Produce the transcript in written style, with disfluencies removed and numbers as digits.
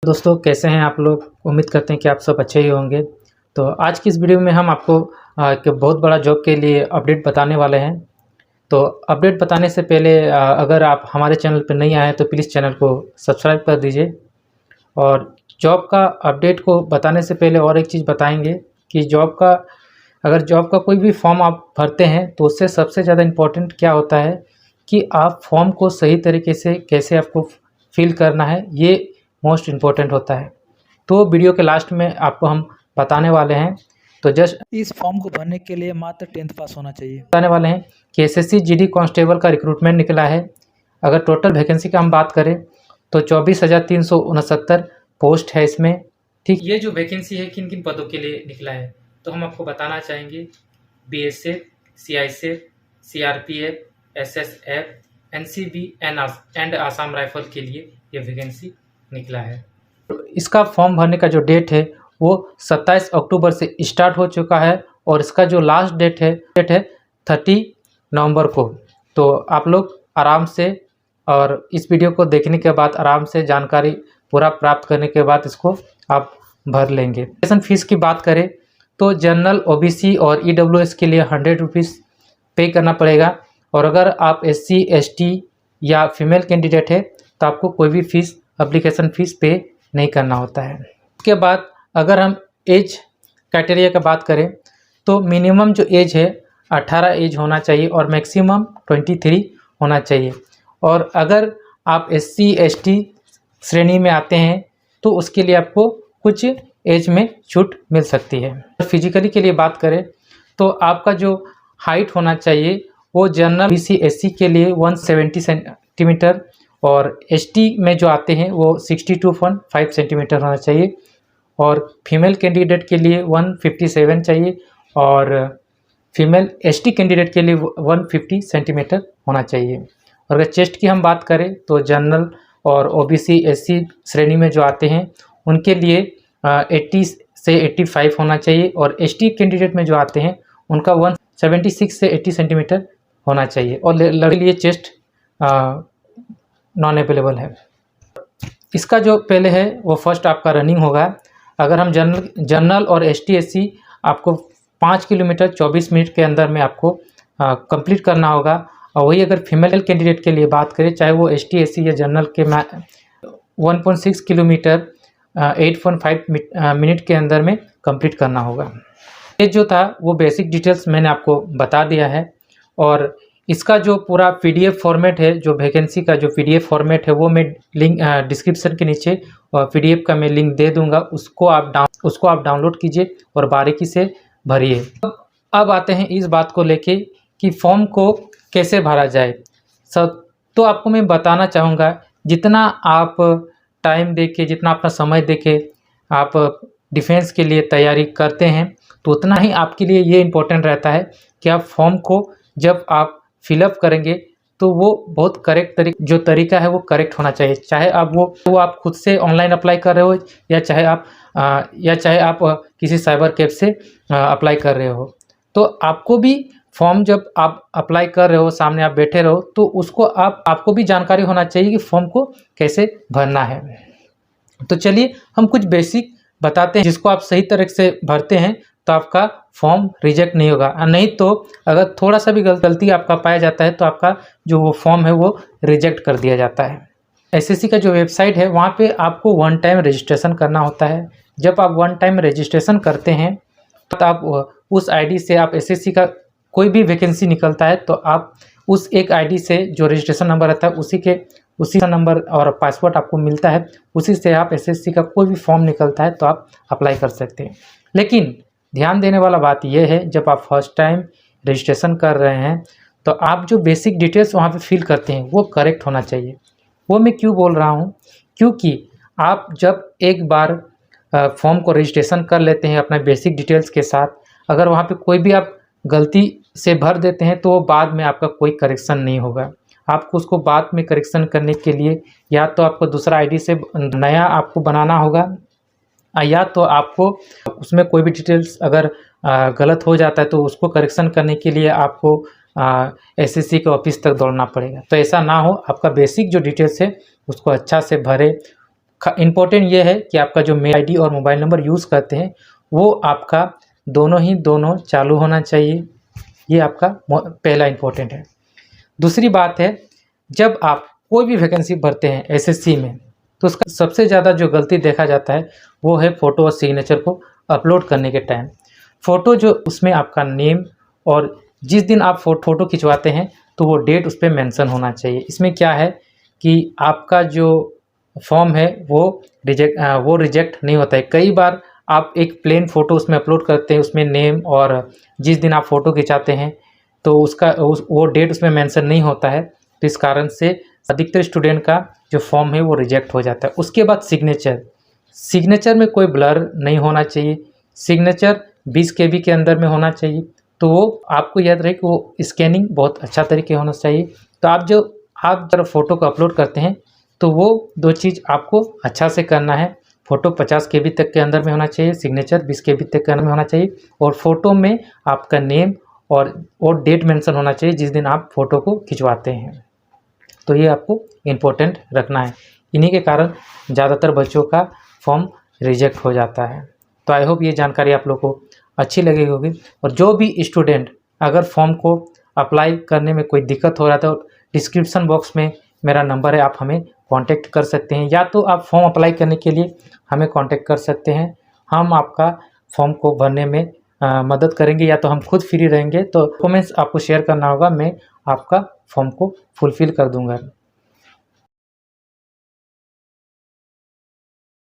दोस्तों कैसे हैं आप लोग। उम्मीद करते हैं कि आप सब अच्छे ही होंगे। तो आज की इस वीडियो में हम आपको एक बहुत बड़ा जॉब के लिए अपडेट बताने वाले हैं। तो अपडेट बताने से पहले अगर आप हमारे चैनल पर नहीं आए हैं तो प्लीज़ चैनल को सब्सक्राइब कर दीजिए। और जॉब का अपडेट को बताने से पहले और एक चीज़ बताएंगे कि अगर जॉब का कोई भी फॉर्म आप भरते हैं तो उससे सबसे ज़्यादा इम्पोर्टेंट क्या होता है कि आप फॉर्म को सही तरीके से कैसे आपको फिल करना है, ये मोस्ट इम्पोर्टेंट होता है। तो वीडियो के लास्ट में आपको हम बताने वाले हैं। तो जस्ट इस फॉर्म को भरने के लिए मात्र 10th पास होना चाहिए। बताने वाले हैं कि एसएससी जीडी कांस्टेबल का रिक्रूटमेंट निकला है। अगर टोटल वैकेंसी का हम बात करें तो 24,369 पोस्ट है इसमें। ठीक, ये जो वैकेंसी है किन किन पदों के लिए निकला है तो हम आपको बताना चाहेंगे। BSF, CISF, CRPF, SSF, NCB and Assam rifle के लिए ये वैकेंसी निकला है। इसका फॉर्म भरने का जो डेट है वो 27 अक्टूबर से स्टार्ट हो चुका है और इसका जो लास्ट डेट है 30 नवंबर को। तो आप लोग आराम से और इस वीडियो को देखने के बाद आराम से जानकारी पूरा प्राप्त करने के बाद इसको आप भर लेंगे। एप्लीकेशन फ़ीस की बात करें तो जनरल, ओबीसी और ईडब्ल्यूएस के लिए 100 रुपीज़ पे करना पड़ेगा। और अगर आप एससी, एसटी या फीमेल कैंडिडेट है तो आपको कोई भी फीस एप्लीकेशन फ़ीस पे नहीं करना होता है। उसके बाद अगर हम एज क्राइटेरिया का बात करें तो मिनिमम जो एज है 18 एज होना चाहिए और मैक्सिमम 23 होना चाहिए। और अगर आप एससी, एसटी श्रेणी में आते हैं तो उसके लिए आपको कुछ एज में छूट मिल सकती है। फिजिकली के लिए बात करें तो आपका जो हाइट होना चाहिए वो जनरल, बीसी, एससी के लिए 170 सेंटीमीटर और एसटी में जो आते हैं वो 62.5 सेंटीमीटर होना चाहिए। और फीमेल कैंडिडेट के लिए 157 चाहिए और फीमेल एसटी कैंडिडेट के लिए 150 सेंटीमीटर होना चाहिए। और अगर चेस्ट की हम बात करें तो जनरल और ओबीसी, एससी श्रेणी में जो आते हैं उनके लिए 80 से 85 होना चाहिए और एसटी कैंडिडेट में जो आते हैं उनका 176 से 80 सेंटीमीटर होना चाहिए। और लड़के लिए चेस्ट नॉन अवेलेबल है। इसका जो पहले है वो फर्स्ट आपका रनिंग होगा। अगर हम जनरल और एसटी, एससी आपको 5 किलोमीटर 24 मिनट के अंदर में आपको कंप्लीट करना होगा। और वही अगर फीमेल कैंडिडेट के लिए बात करें, चाहे वो एसटी, एससी या जनरल के 1.6 किलोमीटर 8.5 मिनट के अंदर में कंप्लीट करना होगा। ये जो था वो बेसिक डिटेल्स मैंने आपको बता दिया है। और इसका जो पूरा पीडीएफ फॉर्मेट है, जो वैकेंसी का जो पीडीएफ फॉर्मेट है वो मैं लिंक डिस्क्रिप्शन के नीचे पीडीएफ का मैं लिंक दे दूंगा, उसको आप डाउनलोड कीजिए और बारीकी से भरिए। अब आते हैं इस बात को लेके कि फॉर्म को कैसे भरा जाए। तो आपको मैं बताना चाहूँगा, जितना आप टाइम देके, जितना अपना समय देके आप डिफेंस के लिए तैयारी करते हैं तो उतना ही आपके लिए ये इम्पोर्टेंट रहता है कि आप फॉर्म को जब आप फिलअप करेंगे तो वो बहुत करेक्ट जो तरीका है वो करेक्ट होना चाहिए। चाहे आप वो आप खुद से ऑनलाइन अप्लाई कर रहे हो या चाहे आप किसी साइबर कैफ से अप्लाई कर रहे हो, तो आपको भी फॉर्म जब आप अप्लाई कर रहे हो, सामने आप बैठे रहो तो उसको आपको भी जानकारी होना चाहिए कि फॉर्म को कैसे भरना है। तो चलिए हम कुछ बेसिक बताते हैं, जिसको आप सही तरह से भरते हैं तो आपका फॉर्म रिजेक्ट नहीं होगा। नहीं तो अगर थोड़ा सा भी गलती आपका पाया जाता है तो आपका जो वो फॉर्म है वो रिजेक्ट कर दिया जाता है। एसएससी का जो वेबसाइट है वहाँ पे आपको 1 टाइम रजिस्ट्रेशन करना होता है। जब आप 1 टाइम रजिस्ट्रेशन करते हैं तो आप उस आईडी से आप एसएससी का कोई भी वैकेंसी निकलता है तो आप उस एक आईडी से जो रजिस्ट्रेशन नंबर रहता है उसी का नंबर और पासवर्ड आपको मिलता है, उसी से आप एसएससी का कोई भी फॉर्म निकलता है तो आप अप्लाई कर सकते हैं। लेकिन ध्यान देने वाला बात यह है, जब आप फर्स्ट टाइम रजिस्ट्रेशन कर रहे हैं तो आप जो बेसिक डिटेल्स वहाँ पे फिल करते हैं वो करेक्ट होना चाहिए। वो मैं क्यों बोल रहा हूँ, क्योंकि आप जब एक बार फॉर्म को रजिस्ट्रेशन कर लेते हैं अपना बेसिक डिटेल्स के साथ, अगर वहाँ पे कोई भी आप गलती से भर देते हैं तो बाद में आपका कोई करेक्शन नहीं होगा। आपको उसको बाद में करेक्शन करने के लिए या तो आपको दूसरा आईडी से नया आपको बनाना होगा या तो आपको उसमें कोई भी डिटेल्स अगर गलत हो जाता है तो उसको करेक्शन करने के लिए आपको एसएससी के ऑफिस तक दौड़ना पड़ेगा। तो ऐसा ना हो, आपका बेसिक जो डिटेल्स है उसको अच्छा से भरे इम्पोर्टेंट ये है कि आपका जो मेल आईडी और मोबाइल नंबर यूज़ करते हैं वो आपका दोनों चालू होना चाहिए। ये आपका पहला इम्पोर्टेंट है। दूसरी बात है, जब आप कोई भी वैकेंसी भरते हैं एसएससी में, तो उसका सबसे ज़्यादा जो गलती देखा जाता है वो है फ़ोटो और सिग्नेचर को अपलोड करने के टाइम। फ़ोटो जो उसमें आपका नेम और जिस दिन आप फ़ोटो खिंचवाते हैं तो वो डेट उस पर मेंशन होना चाहिए। इसमें क्या है कि आपका जो फॉर्म है वो रिजेक्ट नहीं होता है। कई बार आप एक प्लेन फ़ोटो उसमें अपलोड करते हैं, उसमें नेम और जिस दिन आप फ़ोटो खिंचाते हैं तो वो डेट उसमें मेंशन नहीं होता है, तो इस कारण से अधिकतर स्टूडेंट का जो फॉर्म है वो रिजेक्ट हो जाता है। उसके बाद सिग्नेचर में कोई ब्लर नहीं होना चाहिए। सिग्नेचर 20 KB के अंदर में होना चाहिए। तो वो आपको याद रहे कि वो स्कैनिंग बहुत अच्छा तरीके होना चाहिए। तो आप जब फ़ोटो को अपलोड करते हैं तो वो 2 चीज़ आपको अच्छा से करना है। फ़ोटो 50 KB तक के अंदर में होना चाहिए, सिग्नेचर 20 KB तक के अंदर में होना चाहिए और फ़ोटो में आपका नेम और डेट मेंशन होना चाहिए जिस दिन आप फ़ोटो को खिंचवाते हैं। तो ये आपको इम्पोर्टेंट रखना है। इन्हीं के कारण ज़्यादातर बच्चों का फॉर्म रिजेक्ट हो जाता है। तो आई होप ये जानकारी आप लोग को अच्छी लगी होगी। और जो भी स्टूडेंट अगर फॉर्म को अप्लाई करने में कोई दिक्कत हो रहा है तो डिस्क्रिप्शन बॉक्स में मेरा नंबर है, आप हमें कांटेक्ट कर सकते हैं, या तो आप फॉर्म अप्लाई करने के लिए हमें कांटेक्ट कर सकते हैं। हम आपका फॉर्म को भरने में मदद करेंगे, या तो हम खुद फ्री रहेंगे तो डॉक्यूमेंट्स आपको शेयर करना होगा, मैं आपका फॉर्म को फुलफ़िल कर दूंगा।